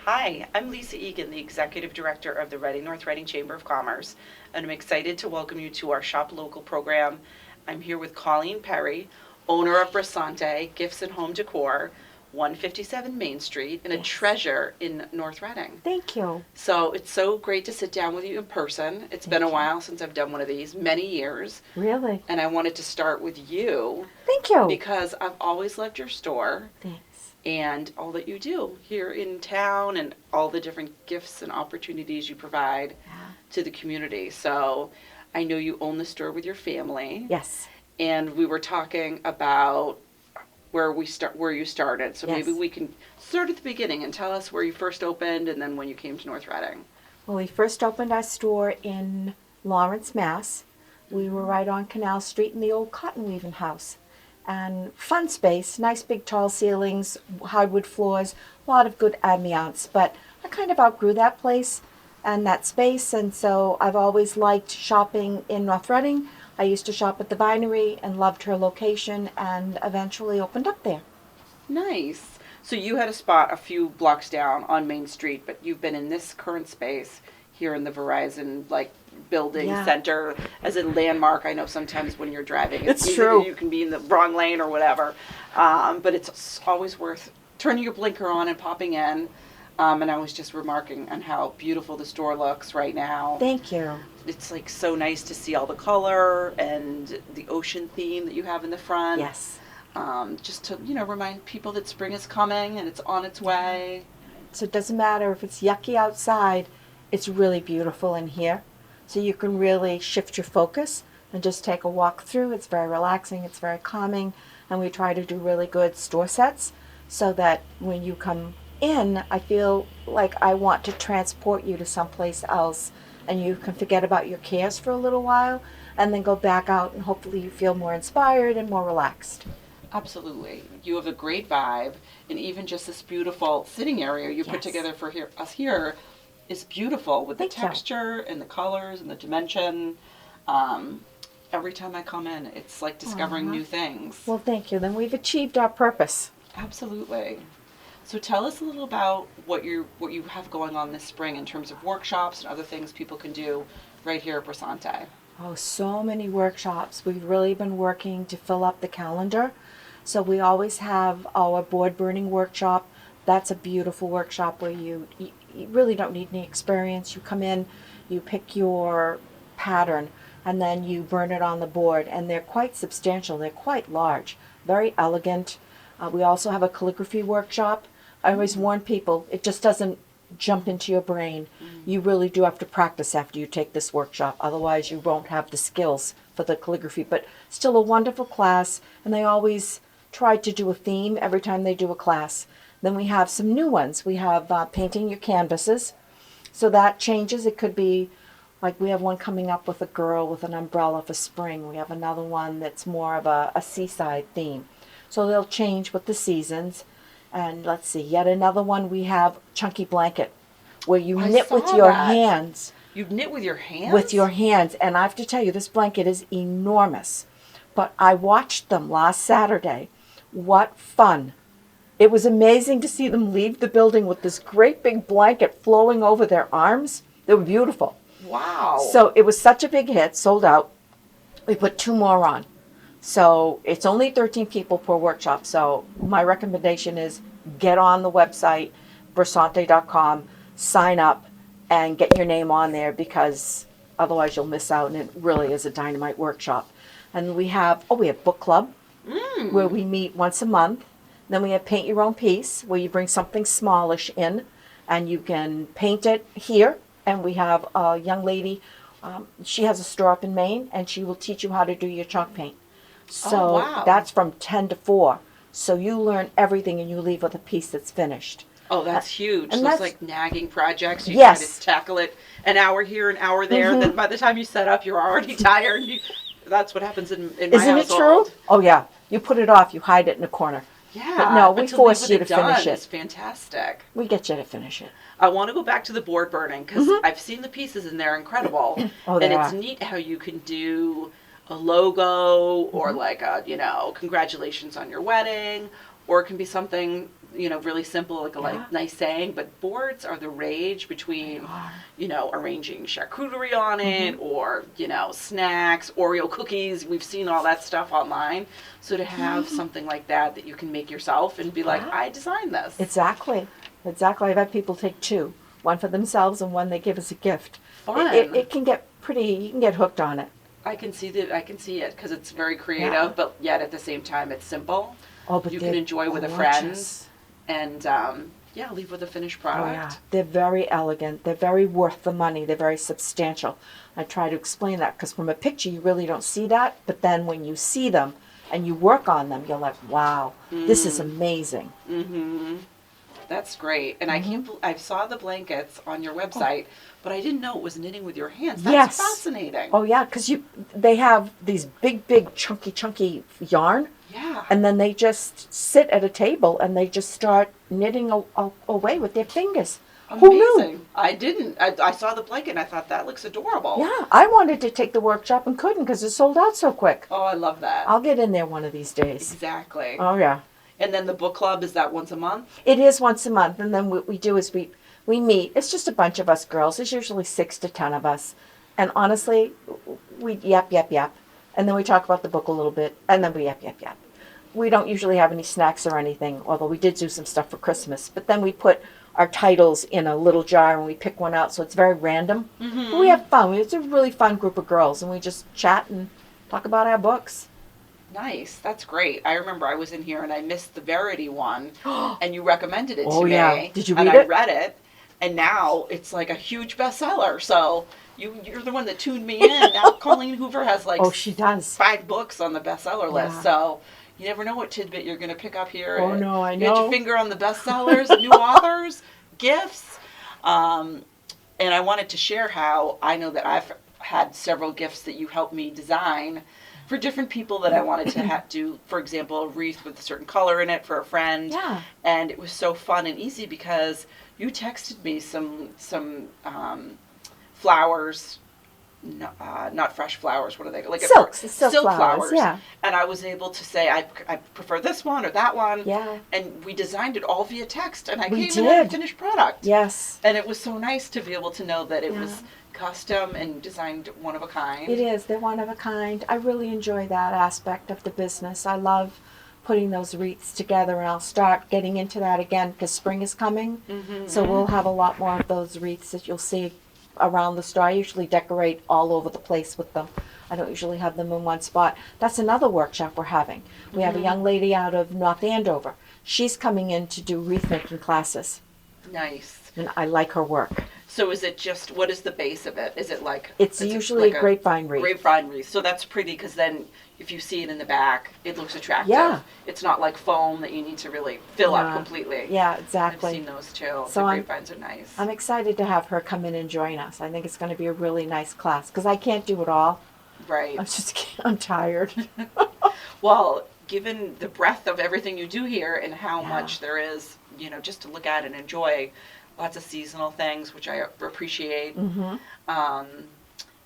Hi, I'm Lisa Egan, the Executive Director of the Reading North Reading Chamber of Commerce, and I'm excited to welcome you to our Shop Local program. I'm here with Colleen Perry, owner of Brissonte Gifts and Home Decor, 157 Main Street, and a Yes. treasure in North Reading. Thank you. So it's so great to sit down with you in person. It's been a Thank you. while since I've done one of these, many years, Really? and I wanted to start with you Thank you. because I've always loved your store Thanks. and all that you do here in town and all the different gifts and opportunities you provide Yeah. to the community. So I know you own the store with your family, Yes. and we were talking about where you started. So Yes. maybe we can start at the beginning and tell us where you first opened and then when you came to North Reading. Well, we first opened our store in Lawrence, Mass. We were right on Canal Street in the old cotton weaving house. And fun space, nice big tall ceilings, hardwood floors, a lot of good ambiance. But I kind of outgrew that place and that space, and so I've always liked shopping in North Reading. I used to shop at the Vinery and loved her location and eventually opened up there. Nice. So you had a spot a few blocks down on Main Street, but you've been in this current space here in the Verizon building Yeah. center as a landmark. I know sometimes when you're driving, It's easy true. you can be in the wrong lane or whatever, but it's always worth turning your blinker on and popping in. And I was just remarking on how beautiful the store looks right now. Thank you. It's so nice to see all the color and the ocean theme that you have in the front. Yes. Just to remind people that spring is coming and it's on its way. So it doesn't matter if it's yucky outside, it's really beautiful in here. So you can really shift your focus and just take a walk through. It's very relaxing, it's very calming, and we try to do really good store sets so that when you come in, I feel like I want to transport you to someplace else and you can forget about your cares for a little while and then go back out and hopefully you feel more inspired and more relaxed. Absolutely. You have a great vibe, and even just this beautiful sitting area you put Yes. together for us here is beautiful with the Thank you. texture and the colors and the dimension. Every time I come in, it's like discovering Aw. new things. Well, thank you. Then we've achieved our purpose. Absolutely. So tell us a little about what you have going on this spring in terms of workshops and other things people can do right here at Brissonte. Oh, so many workshops. We've really been working to fill up the calendar. So we always have our board burning workshop. That's a beautiful workshop where you really don't need any experience. You come in, you pick your pattern, and then you burn it on the board. And they're quite substantial. They're quite large, very elegant. We also have a calligraphy workshop. I always warn people, it just doesn't jump into your brain. You really do have to practice after you take this workshop. Otherwise, you won't have the skills for the calligraphy. But still a wonderful class, and they always try to do a theme every time they do a class. Then we have some new ones. We have painting your canvases. So that changes. It could be like we have one coming up with a girl with an umbrella for spring. We have another one that's more of a seaside theme. So they'll change with the seasons. And let's see, yet another one we have chunky blanket, where you I knit with saw your that. hands. You knit with your hands? With your hands. And I have to tell you, this blanket is enormous. But I watched them last Saturday. What fun. It was amazing to see them leave the building with this great big blanket flowing over their arms. They were beautiful. Wow. So it was such a big hit, sold out. We put 2 more on. So it's only 13 people per workshop. So my recommendation is get on the website, brissonte.com, sign up, and get your name on there because otherwise you'll miss out. And it really is a dynamite workshop. And we have book club where we meet once a month. Then we have paint your own piece where you bring something smallish in and you can paint it here. And we have a young lady, she has a store up in Maine and she will teach you how to do your chalk paint. So Oh, wow. that's from 10 to 4. So you learn everything and you leave with a piece that's finished. Oh, that's huge. and So that's- it's like nagging projects. You Yes. try to tackle it an hour here, an hour there. Then by the time you set up, you're already tired. That's what happens in my Isn't it household. true? Oh yeah. You put it off, you hide it in a corner. Yeah. But no, we to force leave you with to finish done it. is fantastic. We get you to finish it. I want to go back to the board burning because I've seen the pieces and they're incredible. Oh, they and it's are. neat how you can do a logo or like a, congratulations on your wedding or it can be something, you know, really simple, like a Yeah. nice saying, but boards are the rage between, you know, arranging charcuterie on it, or, you know, snacks, Oreo cookies. We've seen all that stuff online. So to have something like that you can make yourself and be like, Yeah. I designed this. Exactly. Exactly. I've had people take two, one for themselves and one they give as a gift. Fun. It can get pretty, you can get hooked on it. I can see it because it's very creative, Yeah. but yet at the same time it's simple. Oh, but You can they're enjoy with a gorgeous. friend, and yeah, leave with a finished Oh, product. yeah. They're very elegant. They're very worth the money. They're very substantial. I try to explain that because from a picture you really don't see that, but then when you see them and you work on them, you're like, wow, this is amazing. Mm-hmm. That's great. And I can't. I saw the blankets on your website, but I didn't know it was knitting with your hands. That's Yes. fascinating. Oh yeah, because they have these big chunky yarn, Yeah. and then they just sit at a table and they just start knitting away with their fingers. Who knew? Amazing. I didn't. I saw the blanket and I thought that looks adorable. Yeah, I wanted to take the workshop and couldn't because it sold out so quick. Oh, I love that. I'll get in there one of these days. Exactly. Oh yeah. And then the book club, is that once a month? It is once a month, and then what we do is we meet. It's just a bunch of us girls. There's usually 6 to 10 of us, and honestly, we yap, and then we talk about the book a little bit, and then we yap. We don't usually have any snacks or anything, although we did do some stuff for Christmas. But then we put our titles in a little jar and we pick one out, so it's very random. But we have fun. It's a really fun group of girls, and we just chat and talk about our books. Nice. That's great. I remember I was in here and I missed the Verity one, and you recommended it Oh, to yeah. me. Did you and read I it? read it, and now it's like a huge bestseller. So you're the one that tuned me in. Now Colleen Hoover has like Oh, she does. 5 books on the bestseller list. Yeah. So you never know what tidbit you're going to pick up here. Oh, no, I You had know. your finger on the bestsellers, new authors, gifts. And I wanted to share how I know that I've had several gifts that you helped me design for different people that I wanted to do, for example, a wreath with a certain color in it for a friend. Yeah. And it was so fun and easy because you texted me some flowers, not fresh flowers. What are they? Like Silk silk flowers, yeah. And I was able to say I prefer this one or that one. Yeah. And we designed it all via text, and I We gave it a did. finished product. Yes. And it was so nice to be able to know that it Yeah. was custom and designed one of a kind. It is. They're one of a kind. I really enjoy that aspect of the business. I love putting those wreaths together, and I'll start getting into that again because spring is coming. So we'll have a lot more of those wreaths that you'll see around the store. I usually decorate all over the place with them. I don't usually have them in one spot. That's another workshop we're having. We have a young lady out of North Andover. She's coming in to do wreath making classes, Nice. and I like her work. So is it just, what is the base of it? Is it like? It's is it usually like a grapevine wreath. Grapevine wreath. So that's pretty because then if you see it in the back, it looks attractive. Yeah. It's not like foam that you need to really fill up Yeah. completely. Yeah, I've exactly. seen those too. So the I'm- grapevines are nice. I'm excited to have her come in and join us. I think it's going to be a really nice class because I can't do it all. Right. I'm tired. Well, given the breadth of everything you do here and how Yeah. much there is, you know, just to look at and enjoy, lots of seasonal things, which I appreciate. Mm-hmm.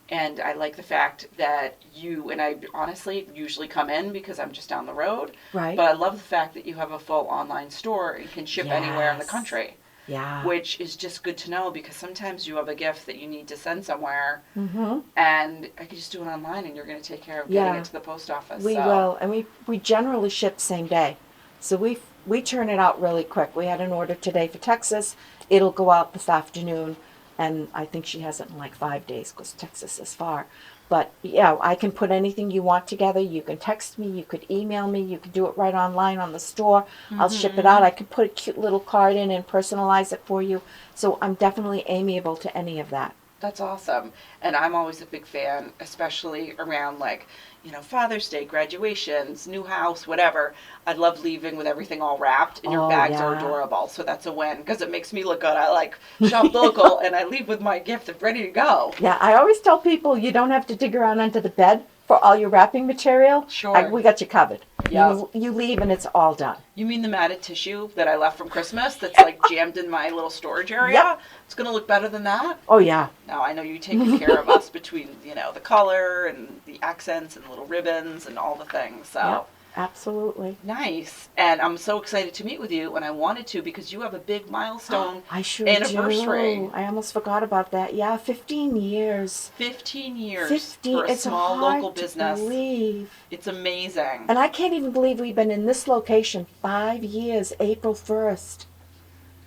And I like the fact that you, and I honestly usually come in because I'm just down the road, Right. but I love the fact that you have a full online store and can ship anywhere in the Yes. country, Yeah. which is just good to know because sometimes you have a gift that you need to send somewhere Mm-hmm. and I can just do it online and you're going to take care of getting Yeah. it to the post office. We so. will, and we generally ship same day, so we turn it out really quick. We had an order today for Texas. It'll go out this afternoon, and I think she has it in like 5 days because Texas is far. But yeah, I can put anything you want together. You can text me, you could email me, you could do it right online on the store. I'll ship it out. I could put a cute little card in and personalize it for you. So I'm definitely amiable to any of that. That's awesome. And I'm always a big fan, especially around like, you know, Father's Day, graduations, new house, whatever. I love leaving with everything all wrapped and your Oh, bags are yeah. adorable. So that's a win because it makes me look good. I like shop local and I leave with my gift ready to go. Yeah, I always tell people you don't have to dig around under the bed for all your wrapping material. Sure. We got you covered. Yeah. You leave and it's all done. You mean the matted tissue that I left from Christmas that's like jammed in my little storage area? Yep. It's going to look better than that? Oh, yeah. No, I know you taking care of us between, you know, the color and the accents and little ribbons and all the things. So Yep. absolutely. Nice. And I'm so excited to meet with you, and I wanted to because you have a big milestone I sure anniversary. do. I almost forgot about that. Yeah, 15 years. 15 years 15. for a It's small hard local to business. believe. It's amazing. And I can't even believe we've been in this location 5 years, April 1st.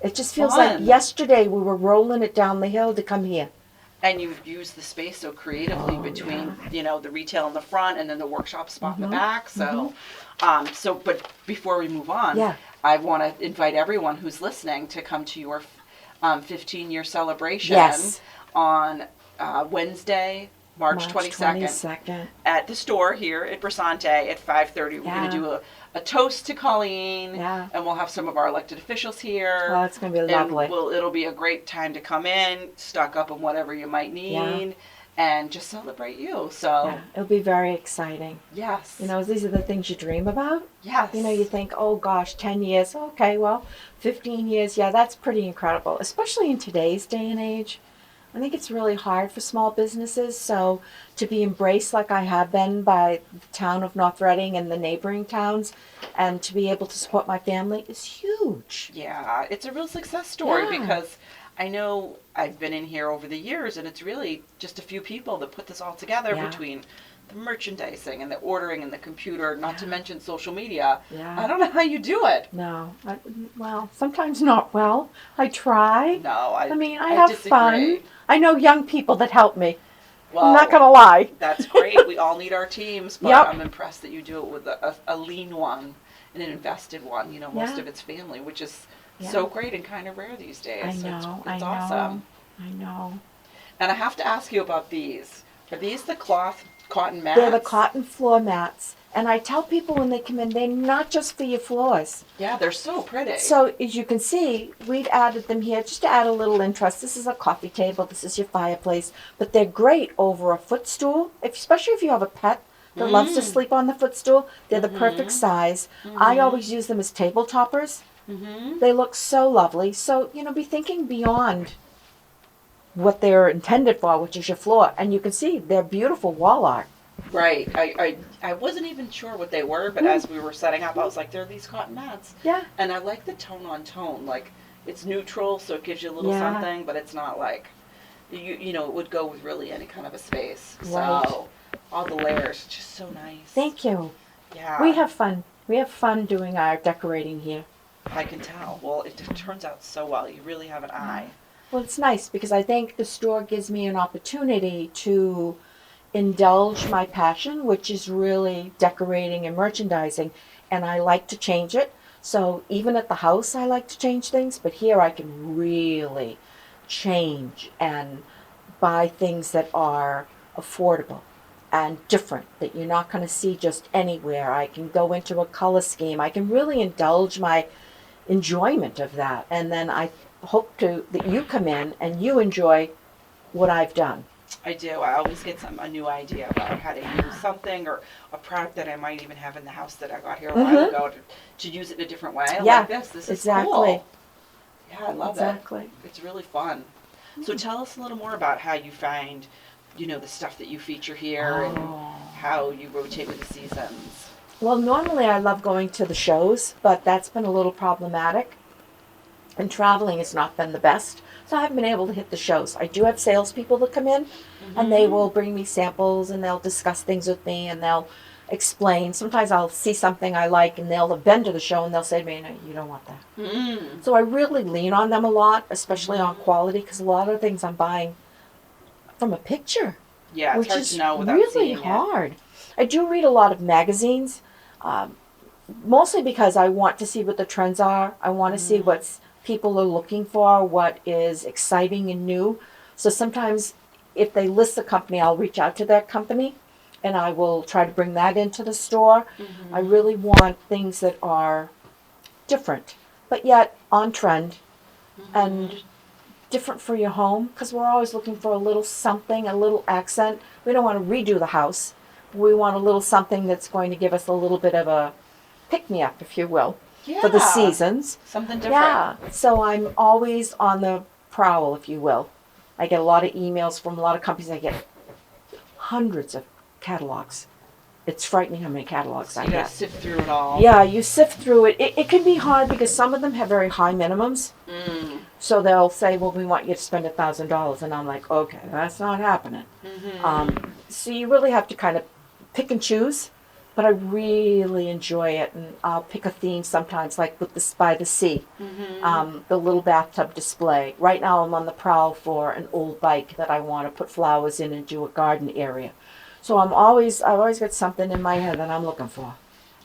It just feels like Fun. yesterday we were rolling it down the hill to come here. And you've used the space so creatively between, the retail in the front and then the workshop spot in the back. So, but before we move on, Yeah. I want to invite everyone who's listening to come to your 15-year celebration Yes. on Wednesday, March 22nd, 22nd. at the store here at Brissonte at 5:30. We're going Yeah. to do a toast to Colleen, Yeah. and we'll have some of our elected officials here. Oh, it's going to be And lovely. it'll be a great time to come in, stock up on whatever you might need, and just celebrate you. So, Yeah, it'll be very exciting. yes. These are the things you dream about. Yes. You think, oh gosh, 10 years. Okay, well, 15 years. Yeah, that's pretty incredible, especially in today's day and age. I think it's really hard for small businesses. So to be embraced like I have been by the town of North Reading and the neighboring towns, and to be able to support my family is huge. Yeah, it's a real success story Yeah. because I know I've been in here over the years, and it's really just a few people that put this all together Yeah. between the merchandising and the ordering and the computer, not to mention social media. Yeah. I don't know how you do it. No, well, sometimes not well. I try. No, I I have disagree. fun. I know young people that help me. Well, I'm not gonna lie. that's great. We all need our teams, but Yep. I'm impressed that you do it with a lean one and an invested one. Most Yeah. of it's family, which is Yeah. so great and kind of rare these days. I So know. it's I awesome. know. I know. And I have to ask you about these. Are these the cotton mats? They're the cotton floor mats, and I tell people when they come in, they're not just for your floors. Yeah, they're so pretty. So as you can see, we've added them here just to add a little interest. This is a coffee table. This is your fireplace, but they're great over a footstool, especially if you have a pet that loves to sleep on the footstool. They're the perfect size. I always use them as table toppers. They look so lovely. So, be thinking beyond what they're intended for, which is your floor. And you can see they're beautiful wall art. Right. I wasn't even sure what they were, but as we were setting up, I was like, there are these cotton mats. Yeah. And I like the tone on tone. Like, it's neutral, so it gives you a little Yeah. something, but it's not like, it would go with really any kind of a space. Right. So, all the layers, just so nice. Thank you. Yeah. We have fun. We have fun doing our decorating here. I can tell. Well, it turns out so well. You really have an eye. Well, it's nice because I think the store gives me an opportunity to indulge my passion, which is really decorating and merchandising, and I like to change it. So even at the house, I like to change things, but here I can really change and buy things that are affordable and different, that you're not going to see just anywhere. I can go into a color scheme. I can really indulge my enjoyment of that, and then I hope that you come in and you enjoy what I've done. I do. I always get a new idea about how to use something or a product that I might even have in the house that I got here a while ago to use it in a different way. Yeah, Like this. This is exactly. cool. Yeah, I love Exactly. it. It's really fun. So tell us a little more about how you find, the stuff that you feature here and how you rotate with the seasons. Well, normally I love going to the shows, but that's been a little problematic. And traveling has not been the best. So I haven't been able to hit the shows. I do have salespeople that come in and they will bring me samples and they'll discuss things with me and they'll explain. Sometimes I'll see something I like and they'll have been to the show and they'll say to me, no, you don't want that. So I really lean on them a lot, especially on quality, because a lot of things I'm buying from a picture. Yeah, it's which hard is to know without really seeing it. hard. I do read a lot of magazines, mostly because I want to see what the trends are. I want to see what people are looking for, what is exciting and new. So sometimes if they list a company, I'll reach out to that company and I will try to bring that into the store. I really want things that are different, but yet on trend and different for your home, because we're always looking for a little something, a little accent. We don't want to redo the house. We want a little something that's going to give us a little bit of a pick-me-up, if you will, for the Yeah. seasons. Something different. Yeah, so I'm always on the prowl, if you will. I get a lot of emails from a lot of companies. I get hundreds of catalogs. it's frightening how many catalogs I You gotta get. sift through it all. Yeah, you sift through it. It can be hard because some of them have very high minimums. Mm. So they'll say, well, we want you to spend $1,000. And I'm like, okay, that's not happening. So you really have to kind of pick and choose. But I really enjoy it. And I'll pick a theme sometimes, like with the by the sea, the little bathtub display. Right now I'm on the prowl for an old bike that I want to put flowers in and do a garden area. So I've always got something in my head that I'm looking for.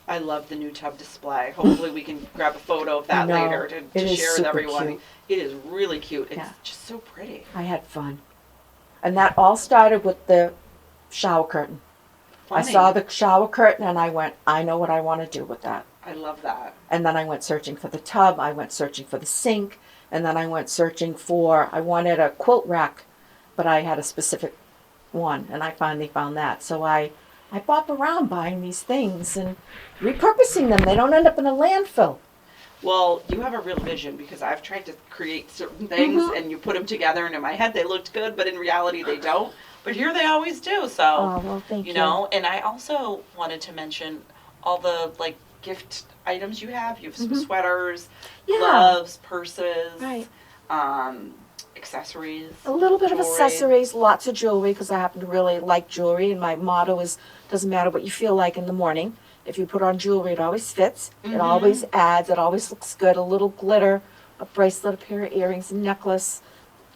I love the new tub display. Hopefully we can grab a photo of that I know. later It to is share with super everyone. cute. It is really cute. It's Yeah. just so pretty. I had fun. And that all started with the shower curtain. I Funny. saw the shower curtain and I went, I know what I want to do with that. I love that. And then I went searching for the tub. I went searching for the sink. And then I went searching for, I wanted a quilt rack, but I had a specific one. And I finally found that. So I bop around buying these things and repurposing them. They don't end up in a landfill. Well, you have a real vision because I've tried to create certain things and you put them together and in my head they looked good, but in reality they don't. But here they always do. So, Oh, well, thank you. you know, and I also wanted to mention all the like gift items you have. You have some sweaters, Yeah. gloves, purses, Right. accessories. A little bit of jewelry. accessories, lots of jewelry, because I happen to really like jewelry. And my motto is, doesn't matter what you feel like in the morning. If you put on jewelry, it always fits. It always adds. It always looks good. A little glitter, a bracelet, a pair of earrings, a necklace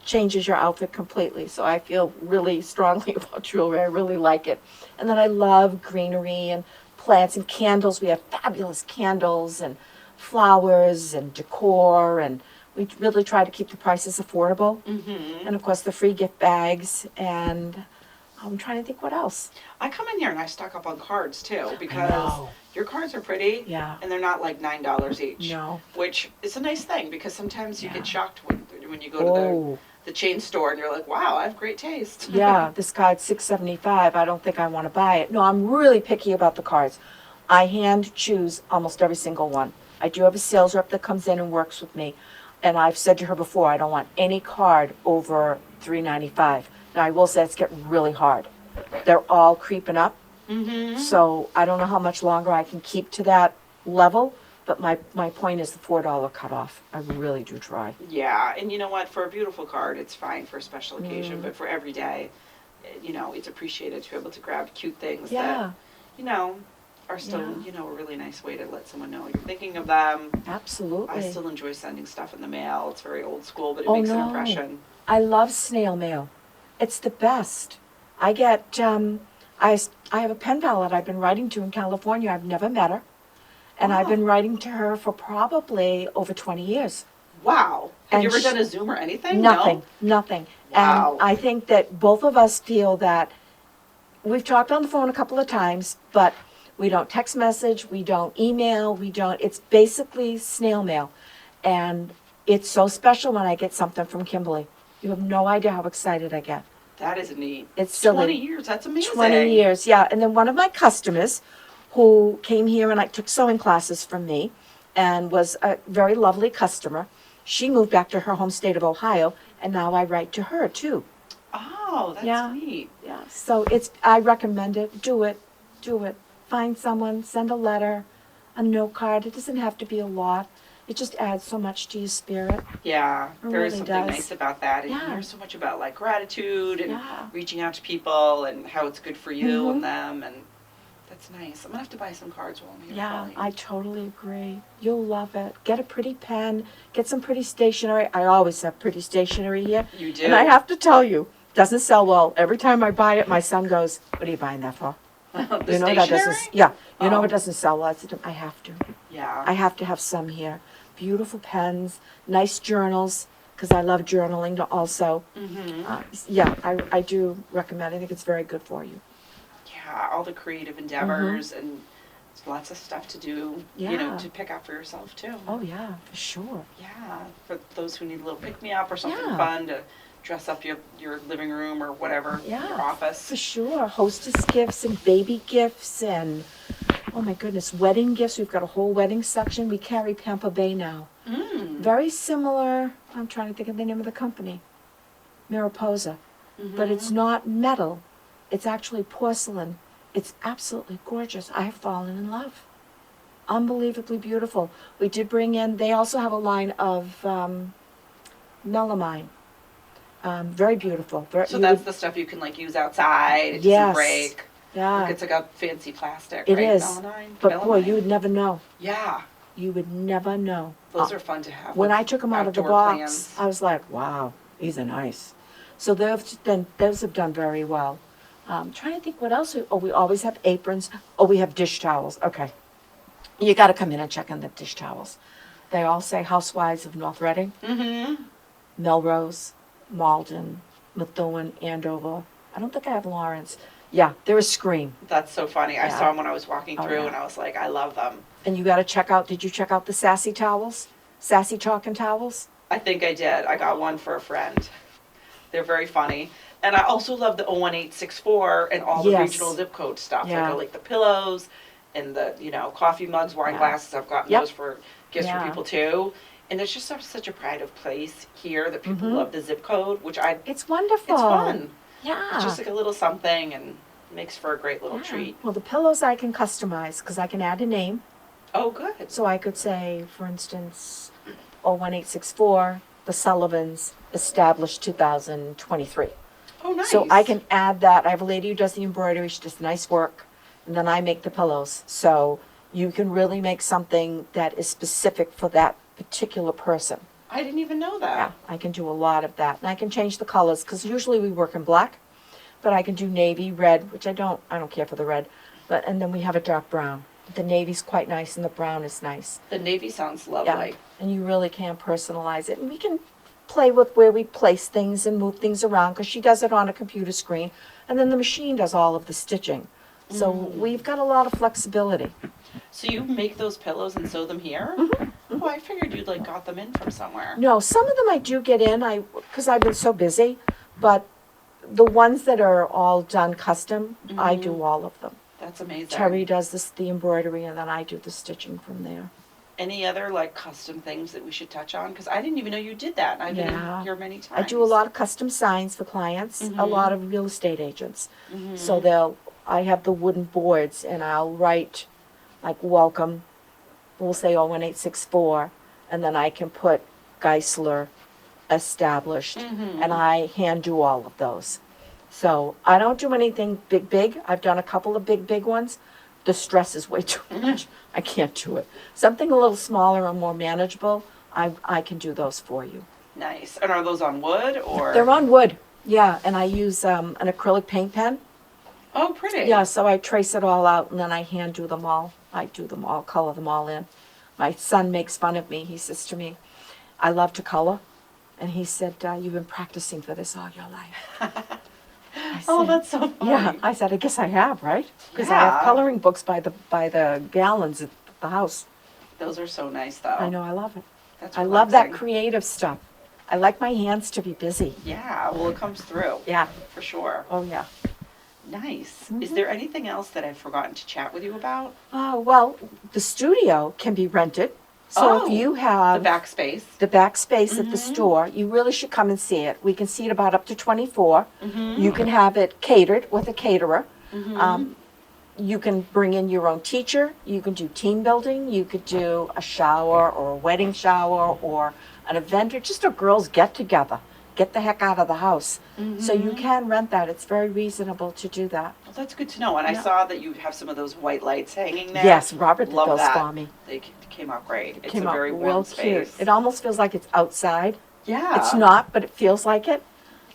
changes your outfit completely. So I feel really strongly about jewelry. I really like it. And then I love greenery and plants and candles. We have fabulous candles and flowers and decor, and we really try to keep the prices affordable. And of course the free gift bags, and I'm trying to think what else. I come in here and I stock up on cards too because know. your cards are pretty Yeah. and they're not like $9 each. No. Which is a nice thing because sometimes you Yeah. get shocked when you go to Oh. the chain store and you're like, wow, I have great taste. Yeah, this card's $6.75. I don't think I want to buy it. No, I'm really picky about the cards. I hand choose almost every single one. I do have a sales rep that comes in and works with me, and I've said to her before, I don't want any card over $3.95. Now I will say it's getting really hard. They're all creeping up, so I don't know how much longer I can keep to that level. But my point is the $4 cutoff. I really do try. Yeah, and you know what? For a beautiful card, it's fine for a special Mm. occasion, but for every day, you know, it's appreciated to be able to grab cute things Yeah, that, you know, are still, Yeah. you know, a really nice way to let someone know you're thinking of them. absolutely. I still enjoy sending stuff in the mail. It's very old school, but it Oh, makes an no. impression. I love snail mail. It's the best. I get, I have a pen pal that I've been writing to in California. I've never met her. And I've Wow. been writing to her for probably over 20 years. Wow. Have you And ever she- done a Zoom or anything? Nothing, nothing. Wow. And I think that both of us feel that we've talked on the phone a couple of times, but we don't text message, we don't email, it's basically snail mail. And it's so special when I get something from Kimberly. You have no idea how excited I get. That is neat. It's silly. 20 years. That's amazing. 20 years, yeah. And then one of my customers who came here and I took sewing classes from me and was a very lovely customer, she moved back to her home state of Ohio, and now I write to her too. Oh, that's Yeah. neat. Yeah. So I recommend it. Do it. Do it. Find someone, send a letter, a note card. It doesn't have to be a lot. It just adds so much to your spirit. Yeah, It there is really something does. nice about that. And you Yeah. hear so much about like gratitude and Yeah. reaching out to people and how it's good for you Mhm. and them, and that's nice. I'm gonna have to buy some cards while I'm here. Yeah, Colleen. I totally agree. You'll love it. Get a pretty pen, get some pretty stationery. I always have pretty stationery here. You do. And I have to tell you, doesn't sell well. Every time I buy it, my son goes, "What are you buying that for?" the You know that stationery? doesn't. Yeah, you know Oh. it doesn't sell well. I said, I have to. Yeah. I have to have some here. Beautiful pens, nice journals, because I love journaling also. Yeah, I do recommend. I think it's very good for you. Yeah, all the creative endeavors and lots of stuff to do. You know, Yeah. to pick out for yourself too. Oh yeah, for sure. Yeah, for those who need a little pick me up or something Yeah. fun to dress up your living room or whatever, Yeah. your office. For sure. Hostess gifts and baby gifts and, oh my goodness, wedding gifts. We've got a whole wedding section. We carry Pampa Bay now. Very similar, I'm trying to think of the name of the company, Mariposa. But it's not metal. It's actually porcelain. It's absolutely gorgeous. I have fallen in love. Unbelievably beautiful. We did bring in, they also have a line of melamine. Very beautiful. So that's the stuff you can like use outside. It doesn't Yes. break. Yeah, It's like a fancy plastic, it right? is. Melamine? But boy, Melamine? you would never know. Yeah, You would never know. those are fun to have. When with I took them out of the outdoor box, plans. I was like, wow, these are nice. So those have done very well. Trying to think what else. We always have aprons. Oh, we have dish towels. Okay. You got to come in and check on the dish towels. They all say Housewives of North Reading, Mm-hmm. Melrose, Malden, Methuen, Andover. I don't think I have Lawrence. Yeah, they're a scream. That's so funny. I Yeah. saw them when I was walking Oh, through, yeah. and I was like, I love them. And you got to check out, did you check out the Sassy towels? Sassy chalk and towels? I think I did. I got one for a friend. They're very funny. And I also love the 01864 and all the Yes. regional zip code stuff. Yeah. Like, I like the pillows and the, coffee mugs, wine Yeah. glasses. I've gotten Yep. those for gifts Yeah. for people too. And it's just such a pride of place here that people Mhm. love the zip code, which It's wonderful. it's fun. Yeah. It's just like a little something and makes for a great little Yeah. treat. Well, the pillows I can customize because I can add a name. Oh, good. So I could say, for instance, 01864, the Sullivans, established 2023. Oh, nice. So I can add that. I have a lady who does the embroidery. She does nice work. And then I make the pillows. So you can really make something that is specific for that particular person. I didn't even know that. Yeah, I can do a lot of that. And I can change the colors because usually we work in black, but I can do navy, red, which I don't care for the red. And then we have a dark brown. The navy's quite nice and the brown is nice. The navy sounds Yeah, lovely. and you really can personalize it. And we can play with where we place things and move things around because she does it on a computer screen. And then the machine does all of the stitching. So we've got a lot of flexibility. So you make those pillows and sew them here? Mm-hmm. Oh, I figured you'd like got them in from somewhere. No, some of them I do get in, because I've been so busy, but the ones that are all done custom, I do all of them. That's amazing. Terry does the embroidery, and then I do the stitching from there. Any other like custom things that we should touch on? Because I didn't even know you did that. And I've been Yeah. in here many times. I do a lot of custom signs for clients, a lot of real estate agents. So I have the wooden boards, and I'll write like welcome, we'll say 01864, and then I can put Geisler established, and I hand do all of those. So I don't do anything big. I've done a couple of big ones. The stress is way too much. I can't do it. Something a little smaller and more manageable, I can do those for you. Nice. And are those on wood or? They're on wood, yeah, and I use an acrylic paint pen. Oh, pretty. Yeah, so I trace it all out and then I hand do them all. I do them all, color them all in. My son makes fun of me. He says to me, I love to color. And he said, you've been practicing for this all your life. I Oh, said, that's so funny. yeah. I said, I guess I have, right? Because I have Yeah. coloring books by the gallons at the house. Those are so nice, though. I know, I love it. That's I love that relaxing. creative stuff. I like my hands to be busy. Yeah. Well, it comes through. Yeah. For sure. Oh, yeah. Nice. Is there anything else that I've forgotten to chat with you about? Well, the studio can be rented. So Oh, if you have The backspace. the back space at the store, you really should come and see it. We can seat about up to 24. You can have it catered with a caterer. You can bring in your own teacher. You can do team building. You could do a shower or a wedding shower or an event or just a girls get together. Get the heck out of the house. So you can rent that. It's very reasonable to do that. Well, that's good to know. And I Yeah. saw that you have some of those white lights hanging there. Yes, Robert did Love those that. for me. They came out great. It's Came a out very warm real space. cute. It almost feels like it's outside. Yeah. It's not, but it feels like it.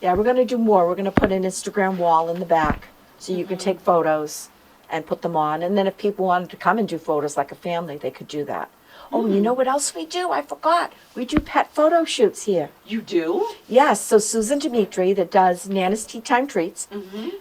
Yeah, we're gonna do more. We're gonna put an Instagram wall in the back so you can take photos and put them on. And then if people wanted to come and do photos like a family, they could do that. Oh, you know what else we do? I forgot. We do pet photo shoots here. You do? Yes, so Susan Dimitri that does Nana's Tea Time Treats,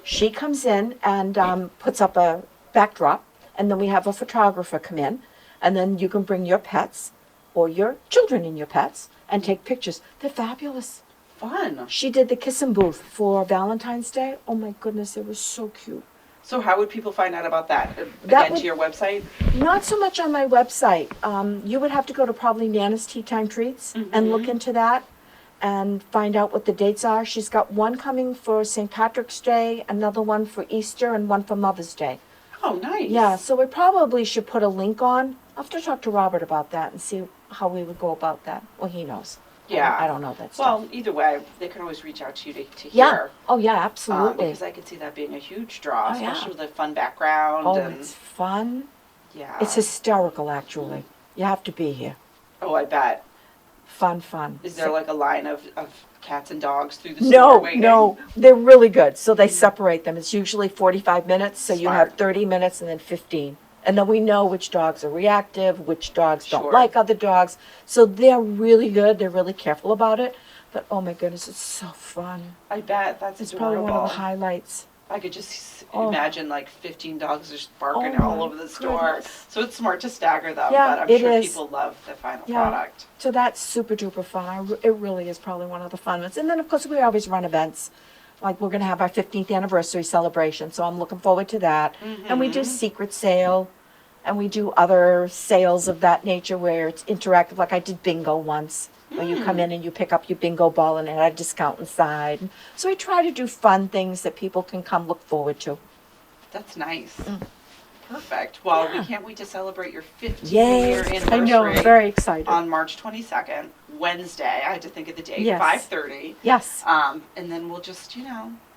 she comes in and puts up a backdrop, and then we have a photographer come in, and then you can bring your pets or your children and your pets and take pictures. They're fabulous. Fun. She did the kissing booth for Valentine's Day. Oh my goodness, it was so cute. So how would people find out about that? That Again, would- to your website? Not so much on my website. You would have to go to probably Nana's Tea Time Treats and look into that. and find out what the dates are. She's got one coming for St. Patrick's Day, another one for Easter, and one for Mother's Day. Oh, nice. Yeah, so we probably should put a link on. I'll have to talk to Robert about that and see how we would go about that. Well, he knows. Yeah. I don't know that stuff. Well, either way, they can always reach out to you to Yeah. hear. Oh, yeah, absolutely. Because I could see that being a huge draw, Oh, yeah. especially with a fun background. Oh, and it's fun. yeah. It's hysterical, actually. You have to be here. Oh, I bet. Fun. Is there like a line of cats and dogs through the store No, waiting? no, they're really good. So they separate them. It's usually 45 minutes, so you have Smart. 30 minutes and then 15. And then we know which dogs are reactive, which dogs don't Sure. like other dogs. So they're really good. They're really careful about it. But oh my goodness, it's so fun. I bet. That's It's adorable. probably one of the highlights. I could just Oh. imagine like 15 dogs just barking Oh all my over the store. goodness. So it's smart to stagger them, Yeah, but I'm it sure is. people love the final Yeah. product. So that's super duper fun. It really is probably one of the fun ones. And then of course we always run events. Like we're gonna have our 15th anniversary celebration, so I'm looking forward to that. And we do secret sale, and we do other sales of that nature where it's interactive. Like I did bingo once, where you come in and you pick up your bingo ball and it had a discount inside. So I try to do fun things that people can come look forward to. That's nice. Perfect. Well, we Yeah. can't wait to celebrate your 15th Yay! year anniversary I know, I'm very excited. on March 22nd, Wednesday. I had to think of the date, Yes. 5:30. Yes. And then we'll just,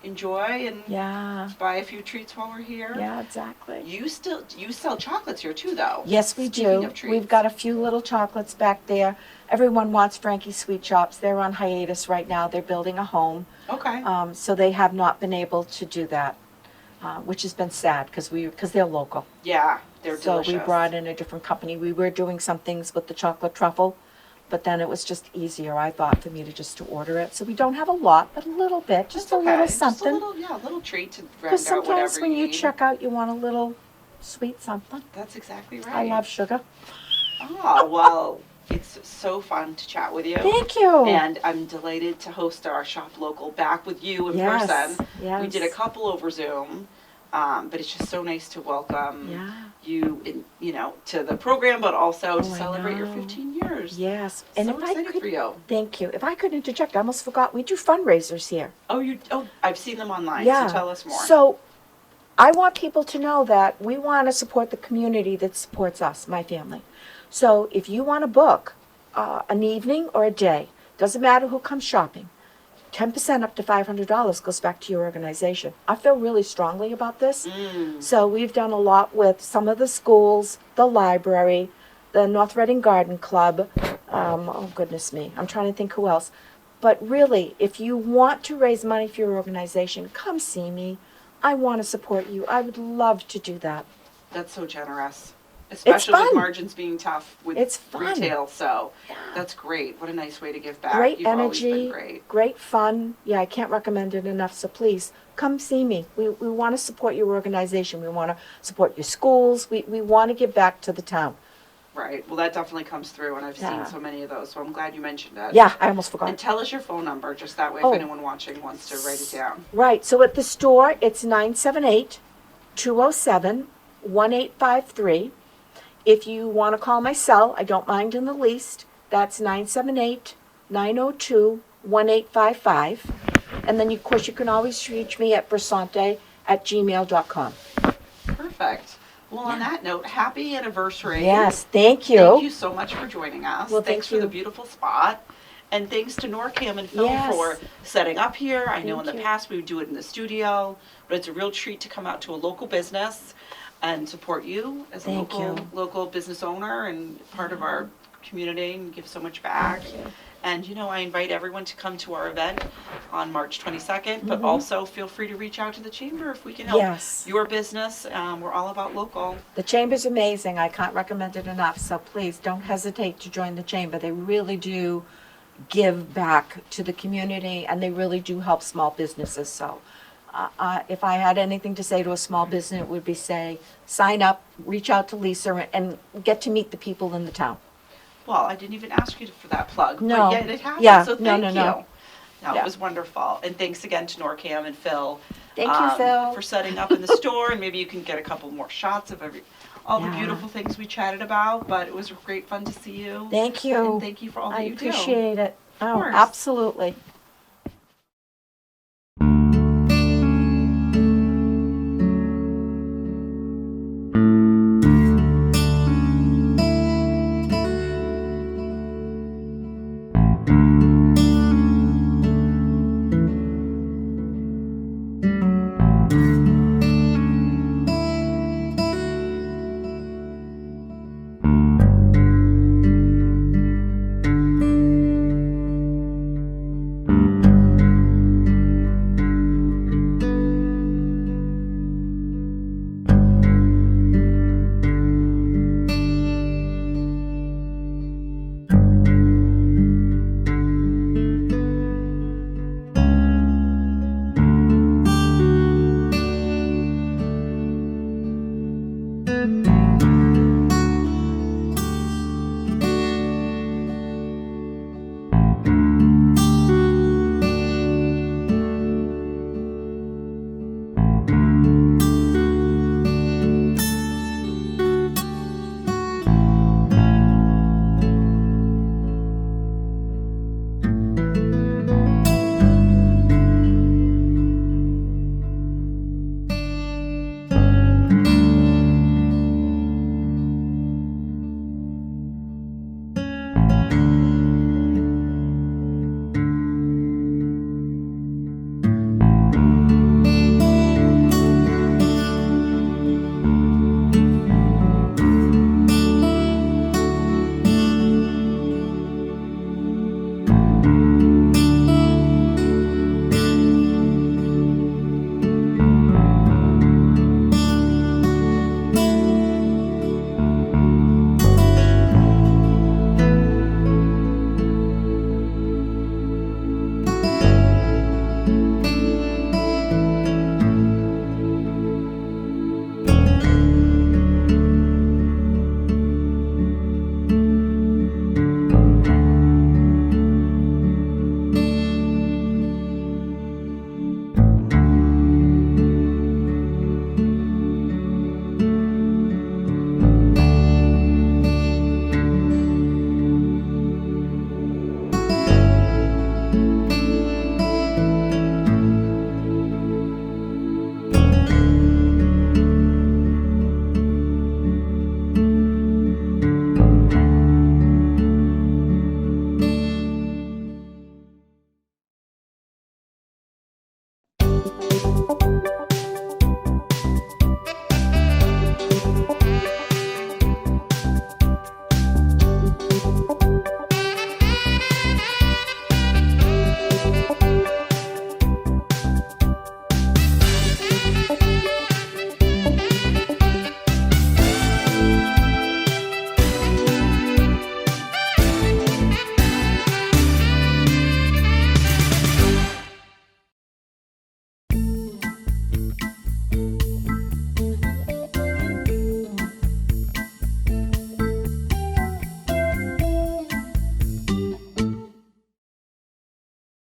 enjoy and Yeah. buy a few treats while we're here. Yeah, exactly. You sell chocolates here too, though. Yes, we Speaking do. of treats. We've got a few little chocolates back there. Everyone wants Frankie's Sweet Shops. They're on hiatus right now. They're building a home. Okay. So they have not been able to do that, which has been sad because they're local. Yeah, they're So delicious. we brought in a different company. We were doing some things with the chocolate truffle, but then it was just easier, I thought, for me to just to order it. So we don't have a lot, but a little bit, just That's a okay. little Just something. a little treat to round Because out whatever sometimes when you need. check out, you want a little sweet something. That's exactly right. I love sugar. Oh, well, it's so fun to chat with you. Thank you. And I'm delighted to host our Shop Local back with you in Yes, person. yes. We did a couple over Zoom, but it's just so nice to welcome Yeah. you, to the program, but also to Oh, I celebrate your know. 15 years. Yes. So And if I excited could, for you. thank you. If I could interject, I almost forgot, we do fundraisers here. Oh, I've seen them online, Yeah. so tell us more. So I want people to know that we want to support the community that supports us, my family. So if you want to book an evening or a day, doesn't matter who comes shopping, 10% up to $500 goes back to your organization. I feel really strongly about this. So we've done a lot with some of the schools, the library, the North Reading Garden Club. Oh, goodness me. I'm trying to think who else. But really, if you want to raise money for your organization, come see me. I want to support you. I would love to do that. That's so generous. Especially with fun. margins being tough with It's fun. retail, so Yeah. that's great. What a nice way to give back. Great You've always been energy, great. great fun. Yeah, I can't recommend it enough, so please come see me. We want to support your organization. We want to support your schools. We want to give back to the town. Right. Well, that definitely comes through, and I've Yeah. seen so many of those, so I'm glad you mentioned it. Yeah, I almost And forgot. tell us your phone number, just that way Oh. if anyone watching wants to write it down. Right, so at the store, it's 978-207-1853. If you want to call my cell, I don't mind in the least. That's 978-902-1855. And then, of course, you can always reach me at brissonte@gmail.com. Perfect. Well, on that note, happy anniversary. Yes, thank you. Thank you so much for joining us. Well, thanks thank for the you. beautiful spot. And thanks to Norcam and Phil Yes. for setting up here. I know in Thank the you. past we would do it in the studio, but it's a real treat to come out to a local business and support you as a Thank local business owner and part of our community and give so much back. And I invite everyone to come to our event on March 22nd, but also feel free to reach out to the chamber if we can help Yes. your business. We're all about local. The chamber's amazing. I can't recommend it enough. So please don't hesitate to join the chamber. They really do give back to the community, and they really do help small businesses. So if I had anything to say to a small business, it would be say, sign up, reach out to Lisa, and get to meet the people in the town. Well, I didn't even ask you for that plug, No. but yet it happened, Yeah. so No, thank no, you. no. No, Yeah. it was wonderful. And thanks again to Norcam and Phil. Thank you, Phil. For setting up in the store, and maybe you can get a couple more shots of all the Yeah. beautiful things we chatted about, but it was great fun to see you. Thank you. And thank you for all that I you do. appreciate it. Oh, course. absolutely.